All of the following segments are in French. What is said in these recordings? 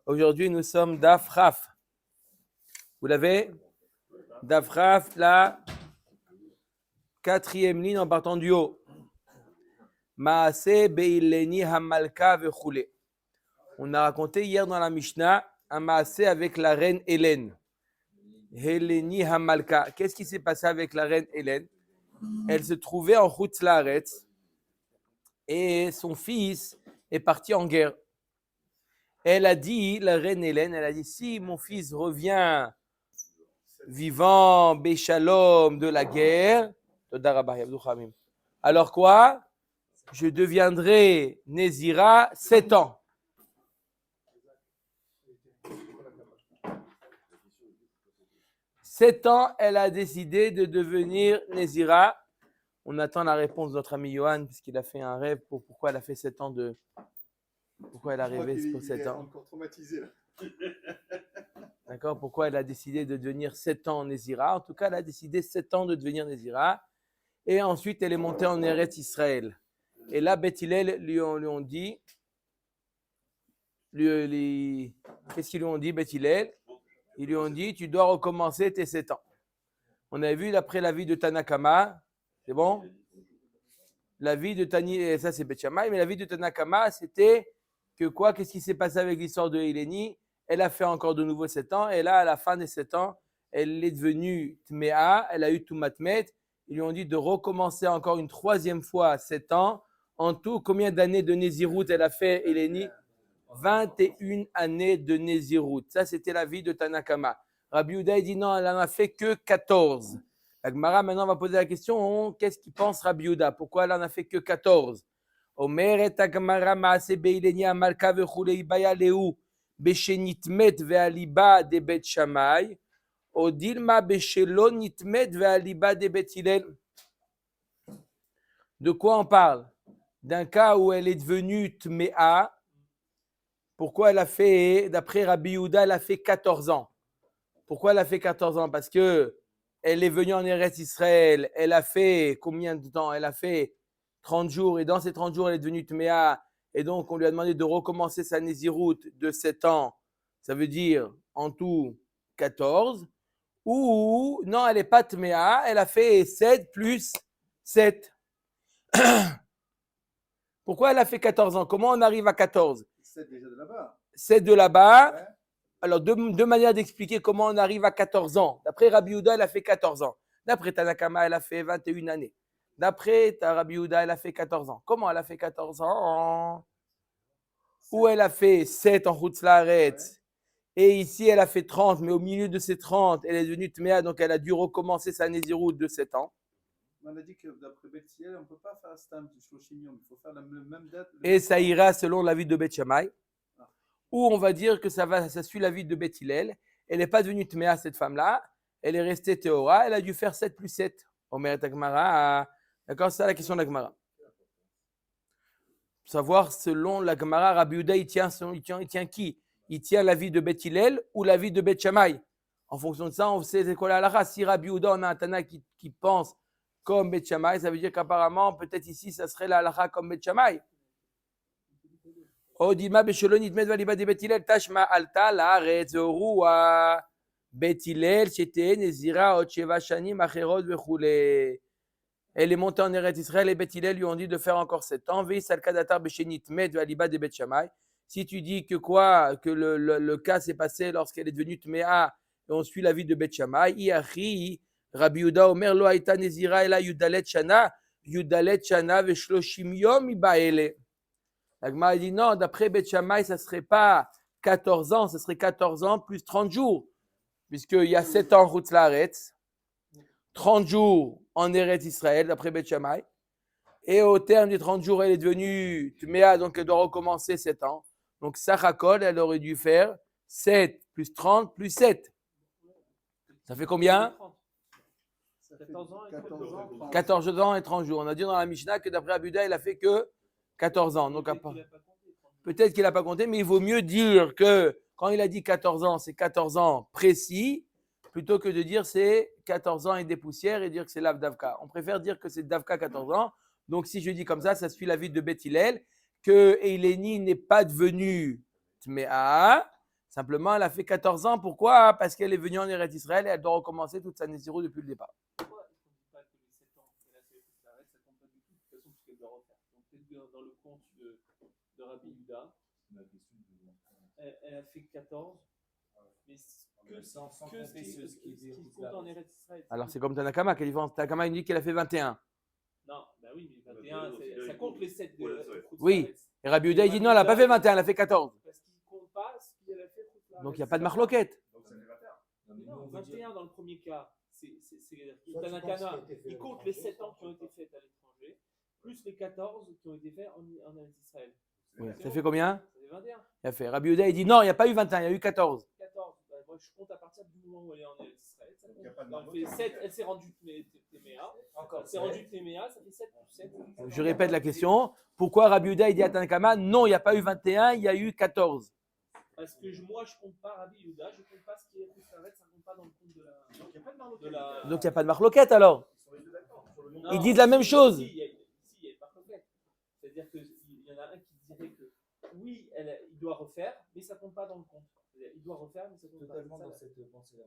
Aujourd'hui, nous sommes Daf Raf. Vous l'avez? Daf Raf, la quatrième ligne en partant du haut. Maase Beileni Hamalka Vechule. On a raconté hier dans la Mishnah un Maase avec la reine Hélène. Heleni Hamalka. Qu'est-ce qui s'est passé avec la reine Hélène? Elle se trouvait en Chutz Laaretz et son fils est parti en guerre. Elle a dit, la reine Hélène, elle a dit, si mon fils revient vivant, Béchalom de la guerre, alors quoi? Je deviendrai Nézira 7 ans. Sept ans, elle a décidé de devenir Nézira. On attend la réponse de notre ami Johan, puisqu'il a fait un rêve pour pourquoi elle a fait 7 ans de... Pourquoi elle a rêvé pour 7 ans. Encore traumatisé, là. D'accord? Pourquoi elle a décidé de devenir 7 ans Nézira. En tout cas, elle a décidé 7 ans de devenir Nézira. Et ensuite, elle est montée en Eretz Israël. Et là, Beth Hillel lui ont dit... Qu'est-ce qu'ils lui ont dit, Beth Hillel? Ils lui ont dit, tu dois recommencer tes 7 ans. On avait vu d'après la vie de Tanakama, c'est bon? La vie de Tani, ça c'est Beth Shammai, mais la vie de Tanakama, c'était que quoi? Qu'est-ce qui s'est passé avec l'histoire de Hélénie? Elle a fait encore de nouveau 7 ans, et là, à la fin des 7 ans, elle est devenue Tmea, elle a eu Toumatmet. Ils lui ont dit de recommencer encore une troisième fois 7 ans. En tout, combien d'années de Nézirut elle a fait, Hélénie? 21 années de Nézirut. Ça, c'était la vie de Tanakama. Rabbi Yehuda dit non, elle n'en a fait que 14. La Gemara, maintenant, va poser la question, qu'est-ce qu'il pense Rabbi Yehuda? Pourquoi elle n'en a fait que 14? Omeret Gemara Maase Beileni Amalka Vechulei Baya Leu Beshenitmet Ve'aliba de Bet Shammai Odilma Beshelon Nitmet Ve'aliba de Bet Hillel. De quoi on parle? D'un cas où elle est devenue Tmea. Pourquoi elle a fait, d'après Rabbi Yehuda, elle a fait 14 ans. Pourquoi elle a fait 14 ans? Parce que elle est venue en Eretz Israël, elle a fait combien de temps? Elle a fait 30 jours, et dans ces 30 jours, elle est devenue Tmea, et donc on lui a demandé de recommencer sa Nézirut de 7 ans, ça veut dire en tout 14, ou non, elle n'est pas Tmea, elle a fait 7 plus 7. Pourquoi elle a fait 14 ans? Comment on arrive à 14? 7 déjà de là-bas. 7 de là-bas. Ouais. Alors, deux manières d'expliquer comment on arrive à 14 ans. D'après Rabbi Yehuda, elle a fait 14 ans. D'après Tanakama, elle a fait 21 années. D'après Rabbi Yehuda, elle a fait 14 ans. Comment elle a fait 14 ans? Où elle a fait 7 en Chutz Laaretz. Et ici, elle a fait 30, mais au milieu de ces 30, elle est devenue Tmea, donc elle a dû recommencer sa Nézirut de 7 ans. On a dit que d'après Beth Hillel, on ne peut pas faire Stam du Shloshim, il faut faire la même date. Et ça ira selon l'avis de Beth Shammai. Ou on va dire que ça suit l'avis de Beth Hillel. Elle n'est pas devenue Tmea, cette femme-là. Elle est restée Théora. Elle a dû faire 7 plus 7. Omer Gemara. D'accord, c'est ça la question de la Gemara. Savoir selon la Gemara, Rabbi Yehuda, il tient qui? Il tient l'avis de Beth Hillel ou l'avis de Beth Shammai? En fonction de ça, on sait c'est quoi la halakha. Si Rabbi Yehuda, on a un Tana qui pense comme Beth Shammai, ça veut dire qu'apparemment, peut-être ici, ça serait la halakha comme Beth Shammai. Odima Beshelonit Med Valiba de Bet Hillel Tashma Alta Laaretz Orua Bet Hillel Shete Nezira Ot Sheva Shanim Acherot Vechule. Elle est montée en Eretz Israël et Bet Hillel lui ont dit de faire encore 7 ans. Veis Alkadatar Beshenit Med Valiba de Bet Shammai. Si tu dis que quoi, que le cas s'est passé lorsqu'elle est devenue Tmea et on suit l'avis de Bet Shammai, Iachi Rabbi Yehuda Omer Lo Aita Nezira Ela Yudalet Shana Veshloshim Yom Ibaele. La Gemara dit non, d'après Beth Shammai, ça ne serait pas 14 ans, ça serait 14 ans plus 30 jours. Puisqu'il y a 7 ans en Chutz Laaretz, 30 jours en Eretz Israël, d'après Beth Shammai. Et au terme des 30 jours, elle est devenue Tmea, donc elle doit recommencer 7 ans. Donc Sachakol, elle aurait dû faire 7 plus 30 plus 7. Ça fait combien? 14 ans et 30 jours. On a dit dans la Mishnah que d'après Abuda, il a fait que 14 ans. Donc, peut-être qu'il n'a pas compté, mais il vaut mieux dire que quand il a dit 14 ans, c'est 14 ans précis, plutôt que de dire c'est 14 ans et des poussières et dire que c'est Lav Davka. On préfère dire que c'est Davka 14 ans. Donc, si je dis comme ça suit l'avis de Beth Hillel, que Hélénie n'est pas devenue Tmea, Simplement, elle a fait 14 ans. Pourquoi? Parce qu'elle est venue en Eretz Israël et elle doit recommencer toute sa Nézirut depuis le départ. Pourquoi est-ce qu'on ne dit pas que les 7 ans qu'elle a fait ça arrête, ça compte pas du tout, de toute façon, puisqu'elle doit refaire. Donc, peut-être dans le compte de Rabbi Yuda, elle a fait 14, mais sans compter ce qui compte en Eretz Israël. Alors, c'est comme Tanakama. Quelle différence? Tanakama, il dit qu'elle a fait 21. Non, bah oui, mais 21, ça compte les 7 de Oui. Et Rabbi Yuda, il dit non, elle n'a pas fait 21, elle a fait 14. Parce qu'il ne compte pas ce qu'elle a fait. Donc, il n'y a pas de marloquette. Donc, ça fait 21. Non, 21 dans le premier cas, c'est Tanakana. Il compte les 7 ans qui ont été faits à l'étranger, plus les 14 qui ont été faits en Israël. Oui. Ça fait combien? Ça fait 21. Il a fait. Rabbi Yuda, il dit non, il n'y a pas eu 21, il y a eu 14. 14. Bah, moi, je compte à partir du moment où elle est en Israël. Elle fait 7, elle s'est rendue Téméa. Elle s'est rendue Téméa, ça fait 7 plus 7. Je répète la question. Pourquoi Rabbi Yuda, il dit à Tanakama non, il n'y a pas eu 21, il y a eu 14. Parce que moi, je ne compte pas Rabbi Yuda, je ne compte pas ce qui est plus arrête, ça ne compte pas dans le compte de la. Donc, il n'y a pas de marloquette. Donc, il n'y a pas de marloquette alors. Non, Ils disent la même chose. Si, il y a une marloquette. C'est-à-dire qu'il y en a un qui dirait que oui, il doit refaire, mais ça ne compte pas dans le compte. Il doit refaire, mais ça ne compte pas. Totalement dans cette pensée-là.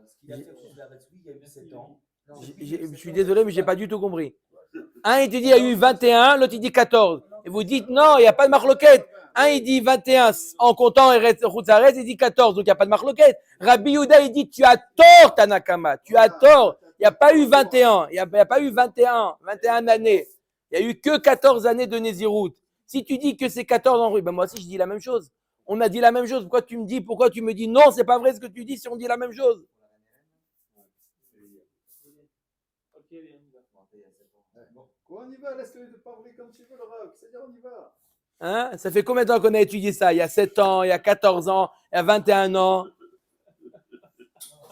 Ce qu'il a fait pour la oui, il y a eu 7 ans. Je suis désolé, mais je n'ai pas du tout compris. Un, il te dit il y a eu 21, l'autre, il dit 14. Et vous dites non, il n'y a pas de marloquette. Un, il dit 21 en comptant Routzaret, il dit 14, donc il n'y a pas de marloquette. Rabbi Yehuda, il dit tu as tort, Tanakama, tu as tort. Il n'y a pas eu 21, il n'y a pas eu 21 années. Il n'y a eu que 14 années de Nézirut. Si tu dis que c'est 14 ans, ben moi aussi je dis la même chose. On a dit la même chose. Pourquoi tu me dis non, c'est pas vrai ce que tu dis si on dit la même chose? On y va, laisse-le parler comme tu veux, le Rav. C'est-à-dire, on y va. Hein? Ça fait combien de temps qu'on a étudié ça? Il y a 7 ans, il y a 14 ans, il y a 21 ans.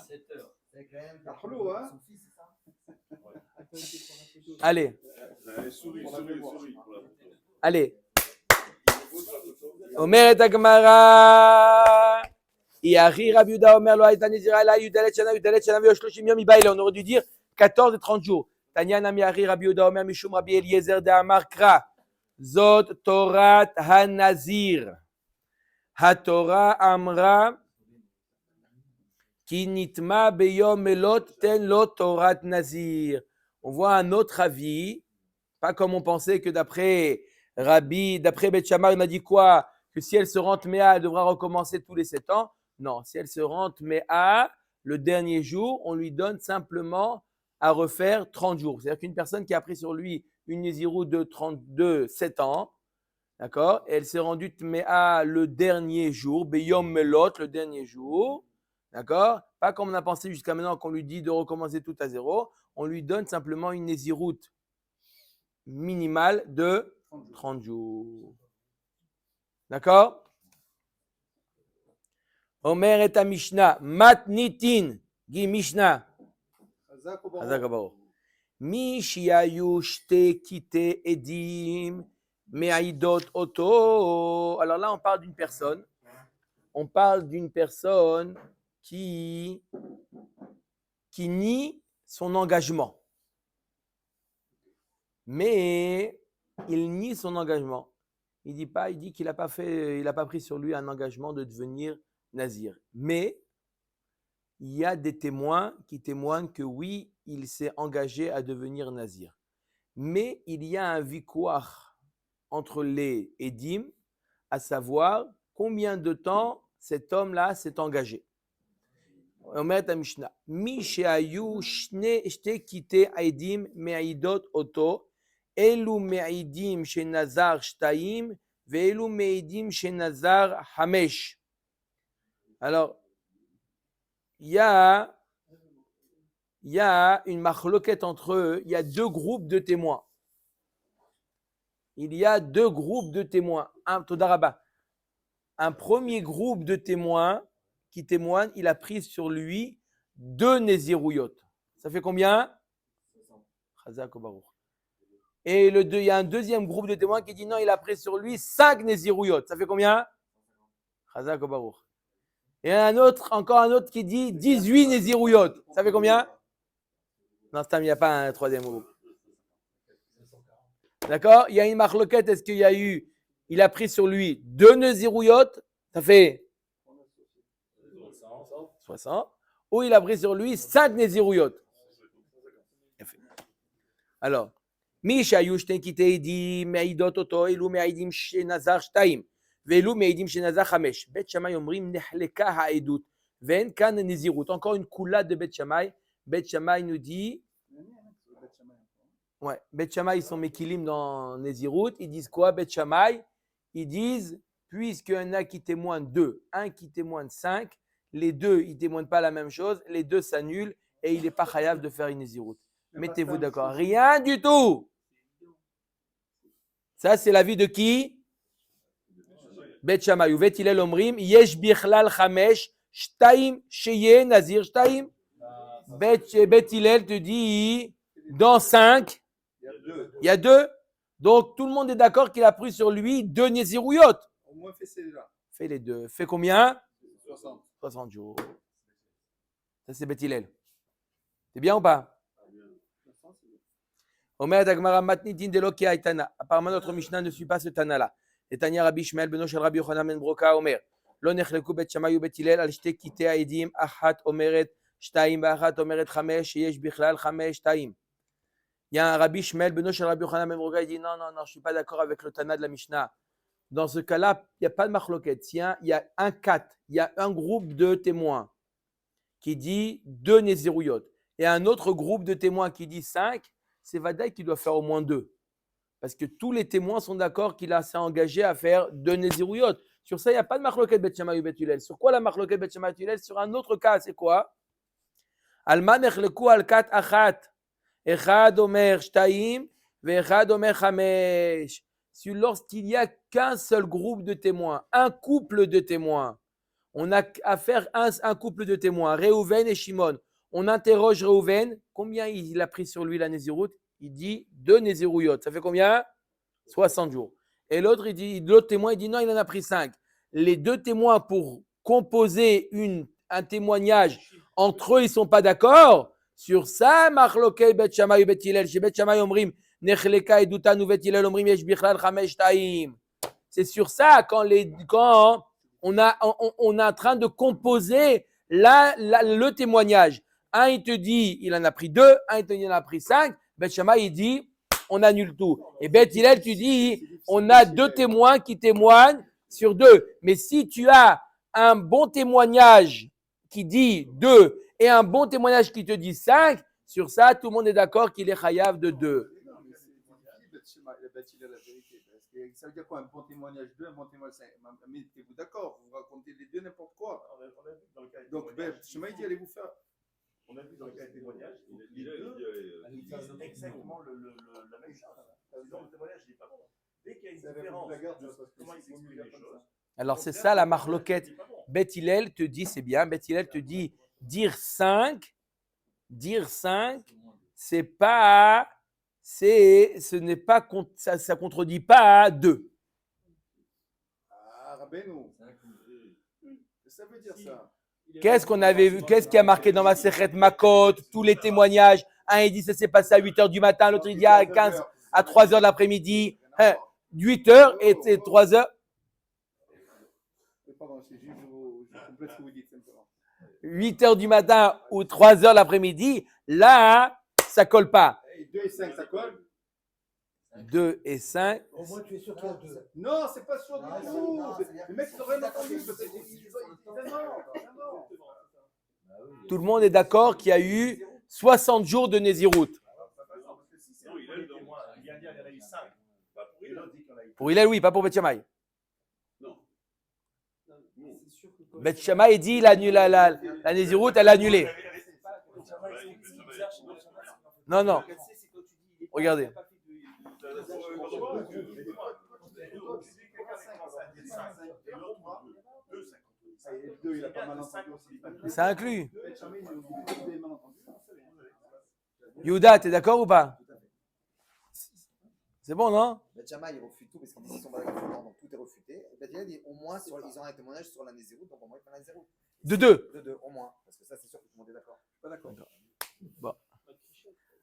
7 heures. C'est quand même Ahlou, hein? son fils, c'est ça? Allez. Souris. Allez. Omer et Gemara. Yahri Rabbi Yehuda Omer lo hayta nizira la yudalet shana ve'yoshloshim yom iba. On aurait dû dire 14 et 30 jours. Tanya Nami Yahri Rabbi Yehuda Omer mishum Rabbi Eliezer de Amar Kra. Zot Torat HaNazir. HaTorah Amra Ki nitma beyom melot ten lo Torat Nazir. On voit un autre avis, pas comme on pensait que d'après Beth Shammai, on a dit quoi? Que si elle se rend Méa, elle devra recommencer tous les 7 ans. Non, si elle se rend Méa, le dernier jour, on lui donne simplement à refaire 30 jours. C'est-à-dire qu'une personne qui a pris sur lui une Nézirut de 7 ans, d'accord, elle s'est rendue Méa le dernier jour, Beyom Melot, le dernier jour, d'accord, pas comme on a pensé jusqu'à maintenant qu'on lui dit de recommencer tout à zéro, on lui donne simplement une Nézirut minimale de 30 jours. D'accord? Omer et Mishnah, Matnitin, Guy Mishnah. Hazak Mi shiayu shte kite edim me'aidot oto. Alors là, on parle d'une personne. On parle d'une personne qui nie son engagement. Mais il nie son engagement. Il dit qu'il n'a pas pris sur lui un engagement de devenir nazir. Mais il y a des témoins qui témoignent que oui, il s'est engagé à devenir nazir. Mais il y a un vikouach entre les édim, à savoir combien de temps cet homme-là s'est engagé. Omer ta Mishnah, Mi sheayu shte kite aidim me'aidot oto. Elu me'idim shenazar shtaim ve'elu me'idim shenazar hamesh. Alors, il y a une machloquette entre eux. Il y a 2 groupes de témoins. Il y a 2 groupes de témoins. Un premier groupe de témoins qui témoigne, il a pris sur lui 2 Nézirouyot. Ça fait combien? Chazak ou Baruch. Et il y a un deuxième groupe de témoins qui dit non, il a pris sur lui 5 Nézirouyot. Ça fait combien? Chazak ou Baruch. Et encore un autre qui dit 18 Nézirouyot. Ça fait combien? Non, il n'y a pas un troisième groupe. D'accord? Il y a une marloquette. Est-ce qu'il a pris sur lui 2 Nézirouyot? Ça fait 60. Ou il a pris sur lui 5 Nézirouyot. Alors, Misha Yushten Kiteidi, Meidot Oto, Elu Meidim Shenazar Shtaim, Velu Meidim Shenazar Hamesh. Bet Shammai Omrim Nehleka Haedut, Ven Kan Nezirut. Encore une coulade de Bet Shammai. Bet Shammai nous dit. Ouais, Bet Shammai, ils sont Mekilim dans Nezirut. Ils disent quoi, Bet Shammai? Ils disent, puisqu'il y en a qui témoignent 2, un qui témoigne 5, les deux, ils ne témoignent pas la même chose, les deux s'annulent et il n'est pas chayav de faire une Nezirut. Mettez-vous d'accord. Rien du tout. Ça, c'est l'avis de qui? Bet Shammai. Uvet Hillel Omrim, Yesh Bichlal Chamesh, Shtaim, Sheye, Nazir, Shtaim. Bet Hillel te dit, dans 5, il y a 2. Donc, tout le monde est d'accord qu'il a pris sur lui 2 Nézirouyot. Au moins, fais celle-là. Fais les deux. Fais combien? 60. 60 jours. Ça, c'est Bet Hillel. C'est bien ou pas? Omer Dagmara Matnitin de Loki Aitana. Apparemment, notre Mishnah ne suit pas ce Tana-là. Et Tanya Rabbi Shmuel Beno Shel Rabbi Yochanan ben Broka Omer. Lo nechleku Bet Shammai u Bet Hillel al shte kitei aidim achat omeret shtaim achat omeret chamesh yesh bichlal chamesh shtaim. Il y a un Rabbi Shmuel Beno Shel Rabbi Yochanan ben Broka, il dit non, je ne suis pas d'accord avec le Tana de la Mishnah. Dans ce cas-là, il n'y a pas de machloket. Il y a un 4, il y a un groupe de témoins qui dit 2 Nézirouyot et un autre groupe de témoins qui dit 5. C'est Vadaï qui doit faire au moins 2. Parce que tous les témoins sont d'accord qu'il s'est engagé à faire 2 Nézirouyot. Sur ça, il n'y a pas de machloket Bet Shammai ou Bet Hillel. Sur quoi la machloket Bet Shammai ou Bet Hillel? Sur un autre cas, c'est quoi? Alman echleku al kat achat. Echad omer shtaim, ve'echad omer chamesh. Lorsqu'il n'y a qu'un seul groupe de témoins, un couple de témoins, on a affaire à un couple de témoins, Réhouven et Shimon. On interroge Réhouven, combien il a pris sur lui la Nézirut? Il dit 2 Nézirouyot. Ça fait combien? 60 jours. Et l'autre témoin, il dit non, il en a pris 5. Les deux témoins, pour composer un témoignage, entre eux, ils ne sont pas d'accord. Sur ça, Machlokei Bet Shammai Bet Hillel, chez Bet Shammai Omrim, Nechleka Edutan Bet Hillel Omrim Yesh Bichlal Chamesh Taim. C'est sur ça, quand on est en train de composer le témoignage. Un, il te dit, il en a pris 2. Un, il te dit, il en a pris 5. Bet Shammai, il dit, on annule tout. Et Bet Hillel, tu dis, on a 2 témoins qui témoignent sur 2. Mais si tu as un bon témoignage qui dit 2 et un bon témoignage qui te dit 5, sur ça, tout le monde est d'accord qu'il est chayav de 2. Ça veut dire quoi? Un bon témoignage 2, un bon témoignage 5. Mais êtes-vous d'accord? Vous racontez les deux n'importe quoi. Donc, Shammai dit, allez vous faire. On a vu dans le cas de témoignage, les deux disent exactement la même chose. Dans le témoignage, il n'est pas bon. Dès qu'il y a une différence, comment il s'exprime les choses. Alors, c'est ça la marloquette. Bet Hillel te dit, c'est bien, Bet Hillel te dit, dire 5, c'est pas, ce n'est pas, ça contredit pas 2. Ah, Rabbeinu. Ça veut dire ça. Qu'est-ce qu'on avait vu? Qu'est-ce qui a marqué dans Masechet Makot? Tous les témoignages. Un, il dit ça s'est passé à 8h du matin, l'autre, il dit à 3h de l'après-midi. 8h et 3h. Pardon, je complète ce que vous dites simplement. 8h du matin ou 3h de l'après-midi, là, ça colle pas. 2 et 5, ça colle? 2 et 5. Au moins, tu es sûr qu'il y a 2. Non, c'est pas sûr du tout. Les mecs n'ont rien entendu. Tout le monde est d'accord qu'il y a eu 60 jours de Nézirut. Pour Hillel, oui, pas pour Bet Shammai. Bet Shammai dit la Nézirut, elle a annulé. Non. Regardez. Ça inclut. Yehuda, t'es d'accord ou pas? C'est bon, non? Bet Shammai, il refute tout parce qu'ils disent qu'ils sont pas d'accord, donc tout est refuté. Bet Hillel dit au moins, ils ont un témoignage sur la Nézirut, donc au moins ils prennent la Nézirut. De 2. De 2, au moins. Parce que ça, c'est sûr que tout le monde est d'accord. Pas d'accord. Bon.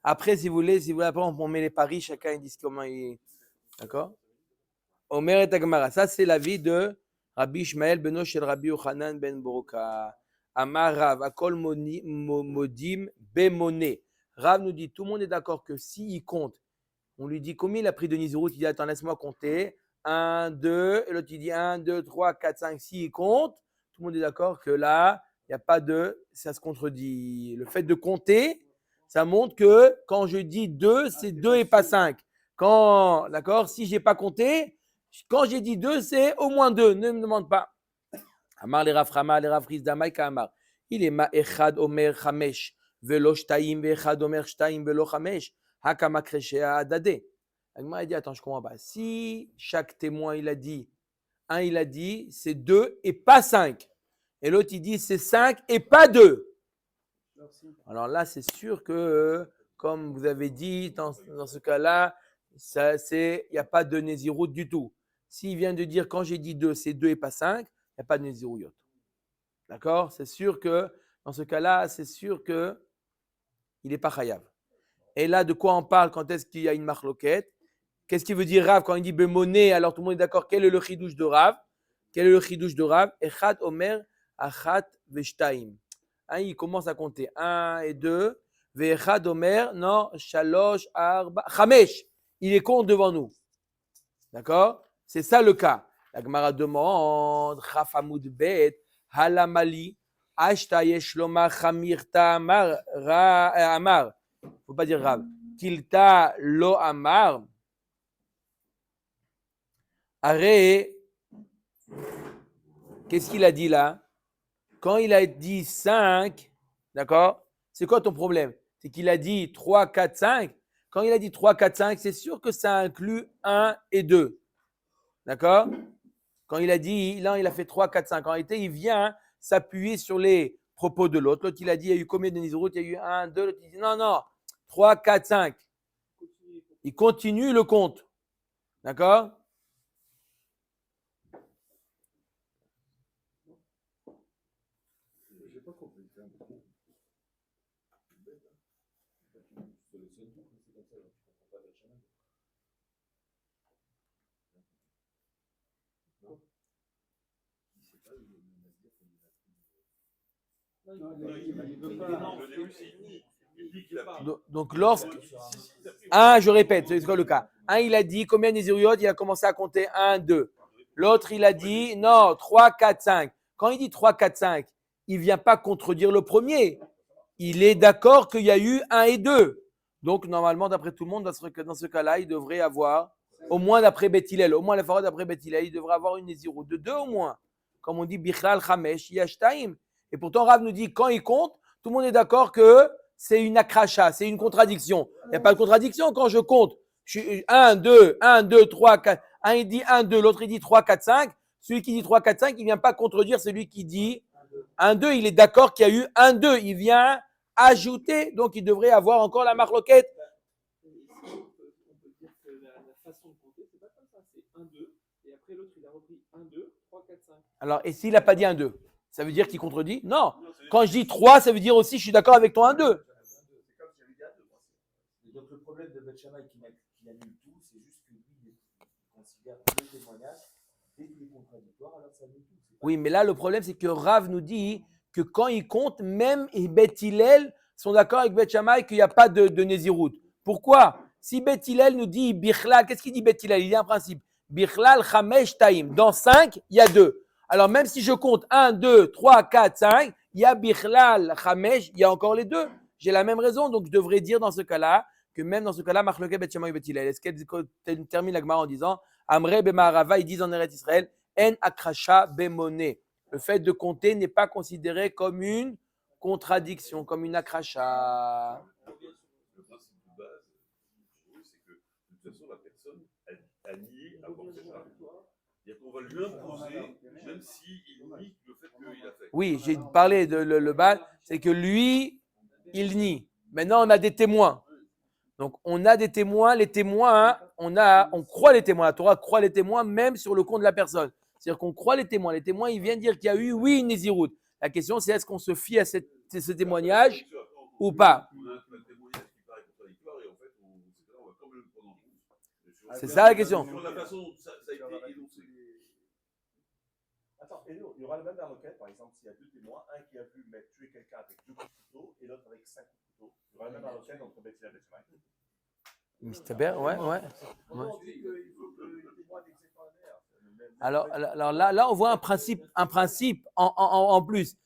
Après, si vous voulez, après, on met les paris, chacun il dit comment il. D'accord? Omer et Agmara. Ça, c'est l'avis de Rabbi Ishmael Beno Shel Rabbi Yochanan ben Broka. Amar Rav, Akol Modim Bemone. Rav nous dit, tout le monde est d'accord que s'il compte, on lui dit combien il a pris de Nizirut, il dit attends, laisse-moi compter. 1, 2, et l'autre il dit 1, 2, 3, 4, 5, 6, il compte. Tout le monde est d'accord que là, il n'y a pas de, ça se contredit. Le fait de compter, ça montre que quand je dis 2, c'est 2 et pas 5. Quand, d'accord, si je n'ai pas compté, quand j'ai dit 2, c'est au moins 2. Ne me demande pas. Amar les Raframa, les Rafris d'Amaïka Amar. Il est ma echad omer chamesh, velo shtaim, veechad omer shtaim, velo chamesh. Hakama kreshea adade. Agma dit, attends, je comprends pas. Si chaque témoin, il a dit, un, il a dit, c'est 2 et pas 5. Et l'autre, il dit, c'est 5 et pas 2. Alors là, c'est sûr que, comme vous avez dit, dans ce cas-là, il n'y a pas de Nézirut du tout. S'il vient de dire, quand j'ai dit 2, c'est 2 et pas 5, il n'y a pas de Nézirut. D'accord? C'est sûr que, dans ce cas-là, c'est sûr que il n'est pas chayav. Et là, de quoi on parle quand est-ce qu'il y a une marloquette? Qu'est-ce qu'il veut dire Rav quand il dit bemoné? Alors tout le monde est d'accord. Quel est le chidouche de Rav? Quel est le chidouche de Rav? Echad omer achat veshtaim. Il commence à compter 1 et 2. Ve'echad omer, non, shalosh, arba, chamesh. Il est compte devant nous. D'accord? C'est ça le cas. La Gemara demande, Chafamoud bet, halamali, ashta yeshloma chamirta amar, amar. Il ne faut pas dire Rav. Kilta lo amar. Arrête. Qu'est-ce qu'il a dit là? Quand il a dit 5, d'accord? C'est quoi ton problème? C'est qu'il a dit 3, 4, 5. Quand il a dit 3, 4, 5, c'est sûr que ça inclut 1 et 2. D'accord? Quand il a dit, là, il a fait 3, 4, 5. En réalité, il vient s'appuyer sur les propos de l'autre. L'autre, il a dit, il y a eu combien de Nizirut? Il y a eu 1, 2. L'autre, il dit, non, 3, 4, 5. Il continue le compte. D'accord? Donc, lorsque. Je répète, c'est quoi le cas? Un, il a dit combien de Nézirut? Il a commencé à compter 1, 2. L'autre, il a dit non, 3, 4, 5. Quand il dit 3, 4, 5, il ne vient pas contredire le premier. Il est d'accord qu'il y a eu 1 et 2. Donc, normalement, d'après tout le monde, dans ce cas-là, il devrait avoir, au moins d'après Beth Hillel, au moins la parole d'après Beth Hillel, il devrait avoir une Nézirut de 2 au moins. Comme on dit, Bichlal Chamesh Yashtaim. Et pourtant, Rav nous dit, quand il compte, tout le monde est d'accord que c'est une akracha, c'est une contradiction. Il n'y a pas de contradiction quand je compte. Je suis 1, 2, 3, 4. Un, il dit 1, 2, l'autre, il dit 3, 4, 5. Celui qui dit 3, 4, 5, il ne vient pas contredire celui qui dit 1, 2. Il est d'accord qu'il y a eu 1, 2. Il vient ajouter, donc il devrait avoir encore la marloquette. On peut dire que la façon de compter, c'est pas comme ça. C'est 1, 2. Et après, l'autre, il a repris 1, 2, 3, 4, 5. Alors, et s'il n'a pas dit 1, 2, ça veut dire qu'il contredit? Non. Quand je dis 3, ça veut dire aussi je suis d'accord avec ton 1, 2. Donc le problème de Beth Shammai qui annule tout, c'est juste que lui, il considère le témoignage, dès qu'il est contradictoire, alors ça annule tout. Oui, mais là, le problème, c'est que Rav nous dit que quand il compte, même Beth Hillel sont d'accord avec Beth Shammai qu'il n'y a pas de Nézirut. Pourquoi? Si Beth Hillel nous dit Bichlal, qu'est-ce qu'il dit Beth Hillel? Il dit un principe. Bichlal Chamesh Taim. Dans 5, il y a 2. Alors, même si je compte 1, 2, 3, 4, 5, il y a Bichlal Chamesh, il y a encore les 2. J'ai la même raison, donc je devrais dire dans ce cas-là, que même dans ce cas-là, Marloquet Beth Shammai et Beth Hillel. Est-ce qu'elle termine la Gemara en disant Amre B'Ma'arava, ils disent en Eretz Israël, En Akrasha B'Moné. Le fait de compter n'est pas considéré comme une contradiction, comme une akrasha. Le principe de base, c'est que de toute façon, la personne a nié avoir fait ça. C'est-à-dire qu'on va lui imposer, même s'il nie le fait qu'il a fait. Oui, j'ai parlé de le bas, c'est que lui, il nie. Maintenant, on a des témoins. Donc, on a des témoins. Les témoins, on croit les témoins. La Torah croit les témoins même sur le compte de la personne. C'est-à-dire qu'on croit les témoins. Les témoins, ils viennent dire qu'il y a eu, oui, une Nézirut. La question, c'est est-ce qu'on se fie à ce témoignage ou pas? On a un témoignage qui paraît contradictoire et en fait, on va quand même le prendre en compte. C'est ça la question. Sur la façon dont ça a été énoncé. Attends, et nous, il y aura la même maroquette, par exemple, s'il y a deux témoins, un qui a vu tuer quelqu'un avec 2 coups de couteau et l'autre avec 5 coups de couteau. Il y aura la même maroquette entre Bethila et Bethshammai. Mistaber, ouais. On dit qu'il faut que le témoin exécutionnaire. Alors là, on voit un principe en plus.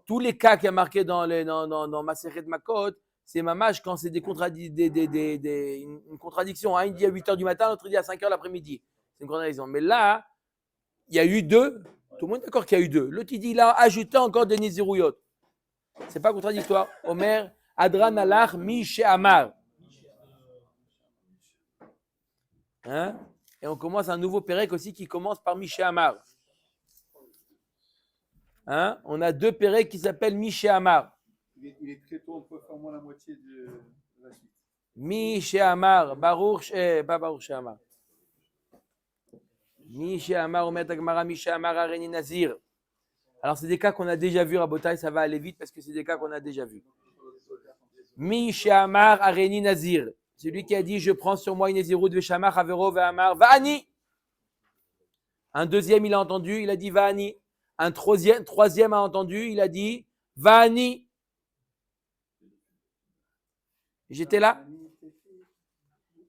Tous les cas qu'il y a marqués dans Masechet Makot, c'est mamash quand c'est une contradiction. Un dit à 8h du matin, l'autre dit à 5h l'après-midi. C'est une contradiction. Mais là, il y a eu 2. Tout le monde est d'accord qu'il y a eu 2. L'autre, il dit, il a ajouté encore des Nézirouyot. C'est pas contradictoire. Omer, Adran Alach, Miche Amar. Hein? Et on commence un nouveau pérec aussi qui commence par Miche Amar. Hein? On a 2 pérecs qui s'appellent Miche Amar. Il est très tôt, on peut faire moins la moitié de la suite. Miche Amar, Baruch, pas Baruch Amar. Miche Amar, Omer Agmara, Miche Amar, Areni Nazir. Alors, c'est des cas qu'on a déjà vus, Rabotai, ça va aller vite parce que c'est des cas qu'on a déjà vus. Miche Amar, Areni Nazir. Celui qui a dit, je prends sur moi une Nézirut, Veshamar, Havero, Ve'amar, Va'ani. Un deuxième, il a entendu, il a dit Va'ani. Un troisième a entendu, il a dit Va'ani. J'étais là.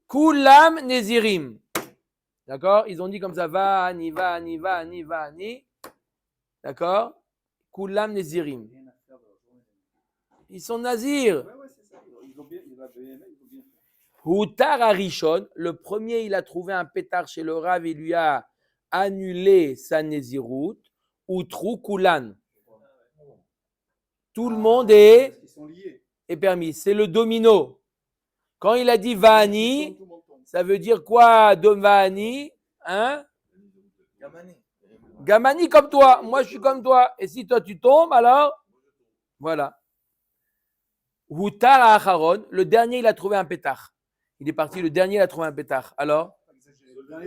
Kulam Nezirim. D'accord? Ils ont dit comme ça, Va'ani, Va'ani, Va'ani, Va'ani. D'accord? Kulam Nezirim. Ils sont Nazir. Ouais, c'est ça. Ils ont bien fait. Hutar Arishon, le premier, il a trouvé un pétard chez le Rav et lui a annulé sa Nézirut. Outrou Kulan. Tout le monde est permis. C'est le domino. Quand il a dit Va'ani, ça veut dire quoi, Va'ani? Hein? Gamani comme toi. Moi, je suis comme toi. Et si toi, tu tombes, alors, voilà. Hutar Acharon, le dernier, il a trouvé un pétard. Il est parti, le dernier, il a trouvé un pétard. Alors?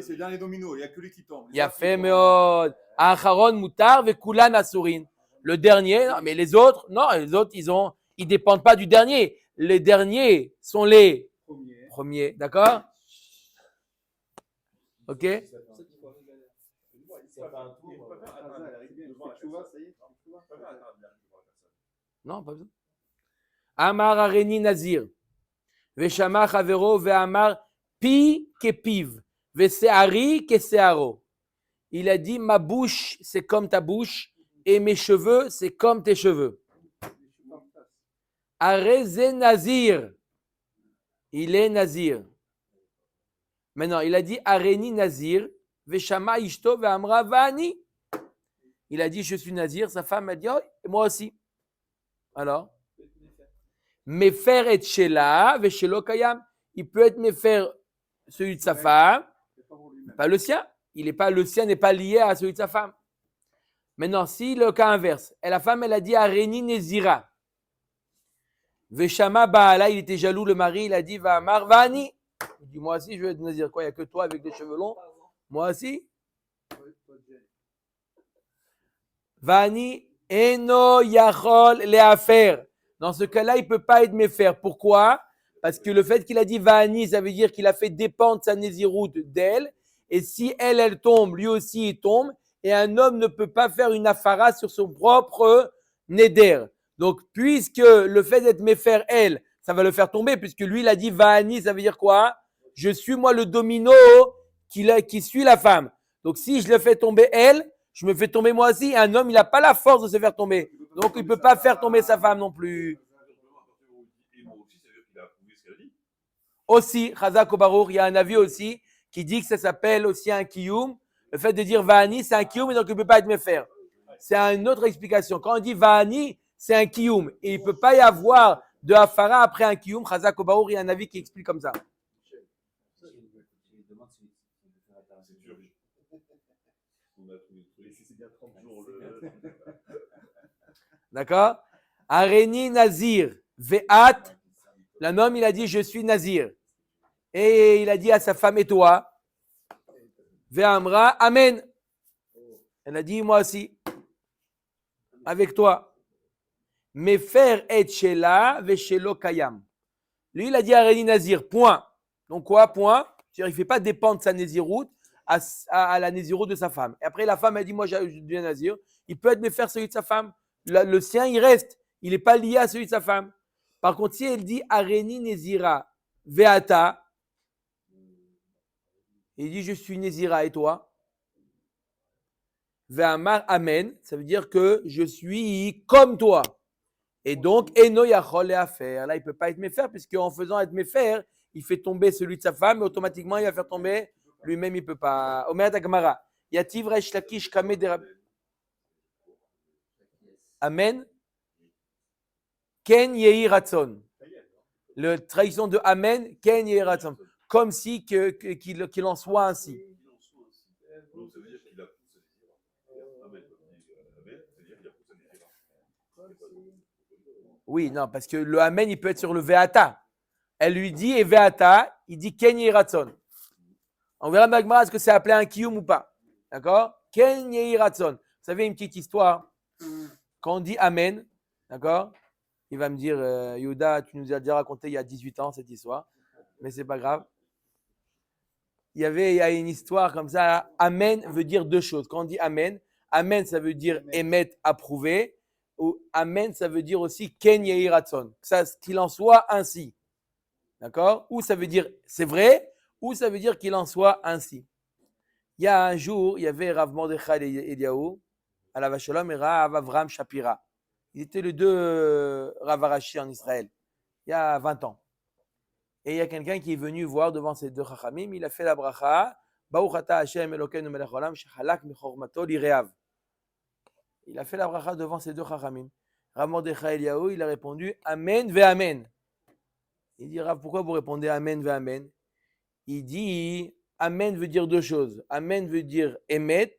C'est le dernier domino, il n'y a que lui qui tombe. Il a fait, mais Acharon Mutar Vekulan Asurin. Le dernier, non, mais les autres, ils dépendent pas du dernier. Les derniers sont les premiers. D'accord? Ok? Non, pas besoin. Amar Areni Nazir. Veshama Chavero Ve'amar Pi Kepiv. Ve'seari Kesearo. Il a dit, ma bouche, c'est comme ta bouche, et mes cheveux, c'est comme tes cheveux. Areze Nazir. Il est Nazir. Maintenant, il a dit, Areni Nazir. Veshama Ishto Ve'amra Va'ani. Il a dit, je suis Nazir. Sa femme a dit, oh, et moi aussi. Alors? Mefer et Shela, Veshelo Kayam. Il peut être Mefer, celui de sa femme, pas le sien. Le sien n'est pas lié à celui de sa femme. Maintenant, si le cas inverse, et la femme, elle a dit Areni Nezira. Veshama Baala, il était jaloux, le mari, il a dit Va'amar Va'ani. Il dit, moi aussi, je veux être Nazir. Quoi, il n'y a que toi avec des cheveux longs. Moi aussi. Va'ani Eno Yachol Leafer. Dans ce cas-là, il ne peut pas être méfer. Pourquoi? Parce que le fait qu'il a dit Va'ani, ça veut dire qu'il a fait dépendre sa Néziroute d'elle. Et si elle tombe, lui aussi il tombe. Et un homme ne peut pas faire une afara sur son propre Neder. Donc, puisque le fait d'être méfer, elle, ça va le faire tomber, puisque lui, il a dit Va'ani, ça veut dire quoi? Je suis moi le domino qui suit la femme. Donc, si je le fais tomber elle, je me fais tomber moi aussi. Et un homme, il n'a pas la force de se faire tomber. Donc, il ne peut pas faire tomber sa femme non plus. Aussi, Chazak ou Baruch, il y a un avis aussi qui dit que ça s'appelle aussi un kiyum. Le fait de dire Va'ani, c'est un kiyum et donc il ne peut pas être méfer. C'est une autre explication. Quand on dit Va'ani, c'est un kiyum. Et il ne peut pas y avoir de hafara après un kiyum. Chazak ou Baruch, il y a un avis qui explique comme ça. D'accord? Areni Nazir, Ve'at. L'homme, il a dit, je suis Nazir. Et il a dit à sa femme, et toi? Ve'amra, Amen. Elle a dit, moi aussi. Avec toi. Mefer et shela, ve'shelo kayam. Lui, il a dit Areni Nazir, point. Donc quoi, point? C'est-à-dire, il ne fait pas dépendre sa Néziroute à la Nézirut de sa femme. Et après, la femme a dit, moi, je deviens Nazir. Il peut être méfer celui de sa femme. Le sien, il reste. Il n'est pas lié à celui de sa femme. Par contre, si elle dit, Areni Nezira Veata, il dit, je suis Nézira et toi? Ve'amar Amen, ça veut dire que je suis comme toi. Et donc, Eno Yachol et Afer. Là, il ne peut pas être méfer, puisqu'en faisant être méfer, il fait tomber celui de sa femme, et automatiquement, il va faire tomber lui-même, il ne peut pas. Omer Agmara. Yativ Resh Lakish Kame de Rabbi. Amen. Ken Yehi Ratson. La traduction de Amen, Ken Yehi Ratson. Comme si qu'il en soit ainsi. Donc ça veut dire qu'il a poussé les Ira. Amen, c'est-à-dire qu'il a poussé les Ira. Oui, non, parce que le Amen, il peut être sur le Veata. Elle lui dit, et Veata, il dit Ken Yehi Ratson. On verra dans l'Agmara, est-ce que c'est appelé un Kiyum ou pas. D'accord? Ken Yehi Ratson. Vous savez, une petite histoire. Quand on dit Amen, d'accord? Il va me dire, Yehuda, tu nous as déjà raconté il y a 18 ans cette histoire, mais c'est pas grave. Il y a une histoire comme ça. Amen veut dire deux choses. Quand on dit Amen, Amen, ça veut dire émettre, approuver. Ou Amen, ça veut dire aussi Ken Yehi Ratson. Qu'il en soit ainsi. D'accord? Ou ça veut dire c'est vrai, ou ça veut dire qu'il en soit ainsi. Il y a un jour, il y avait Rav Mordechai Eliyahu, Alav Shalom, et Rav Avraham Shapira. Ils étaient les deux Rav Arashi en Israël, il y a 20 ans. Et il y a quelqu'un qui est venu voir devant ces deux chachamim, il a fait la bracha, Baruch ata Hashem Elokeinu melech haolam, shechalak michormato lireav. Il a fait la bracha devant ces deux chachamim. Rav Mordechai Eliyahu, il a répondu Amen ve Amen. Il dit Rav, pourquoi vous répondez Amen ve Amen? Il dit Amen veut dire deux choses. Amen veut dire émet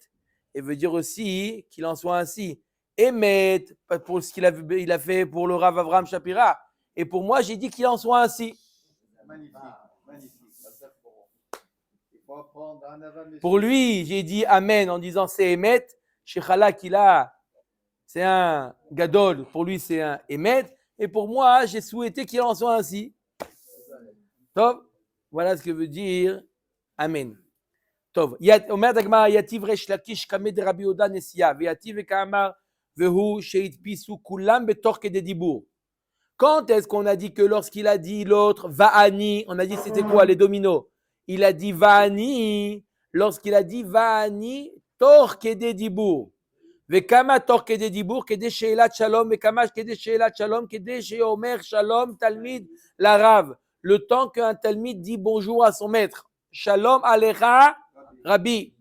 et veut dire aussi qu'il en soit ainsi. Émet, pour ce qu'il a fait pour le Rav Avraham Shapira. Et pour moi, j'ai dit qu'il en soit ainsi. Magnifique, magnifique. Il faut apprendre un avant. Pour lui, j'ai dit Amen en disant c'est émet. Chez Chalak, c'est un gadol. Pour lui, c'est un émet. Et pour moi, j'ai souhaité qu'il en soit ainsi. Tov, voilà ce que veut dire Amen. Tov. Omer Dagmar Yativ Resh Lakish Kame de Rabbi Yehuda Nesia. Veyativ Ekamar Vehu Sheitpisu Kulam Betor Kededibour. Quand est-ce qu'on a dit que lorsqu'il a dit l'autre Va'ani, on a dit c'était quoi les dominos? Il a dit Va'ani. Lorsqu'il a dit Va'ani Tor Kededibour. Vekama Tor Kededibour Kede Sheelat Shalom. Vekama Kede Sheelat Shalom. Kede Sheomer Shalom Talmid Larav. Le temps qu'un Talmid dit bonjour à son maître. Shalom Alecha Rabbi.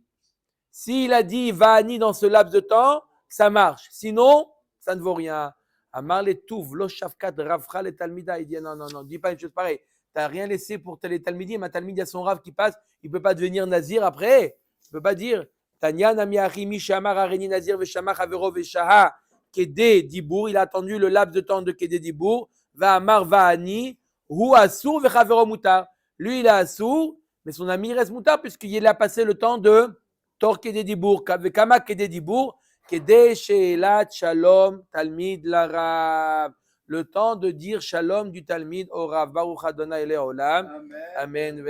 S'il a dit Va'ani dans ce laps de temps, ça marche. Sinon, ça ne vaut rien. Amar le touv, lo shavkat ravcha le talmida. Il dit non, dis pas une chose pareille. Tu n'as rien laissé pour les talmidim. Un talmid, il y a son rav qui passe. Il ne peut pas devenir nazir après. Il ne peut pas dire Tanya nami achimi shamar areni nazir veshamar havero veshaha kede dibour. Il a attendu le laps de temps de kede dibour. Va amar va'ani hu asur vechavero mutar. Lui, il est asur, mais son ami reste mutar puisqu'il a passé le temps de tor kede dibour. Vekama kede dibour. Kede sheelat shalom talmid larav. Le temps de dire shalom du talmid au Rav Baruch Adonai Leolam. Amen. Amen.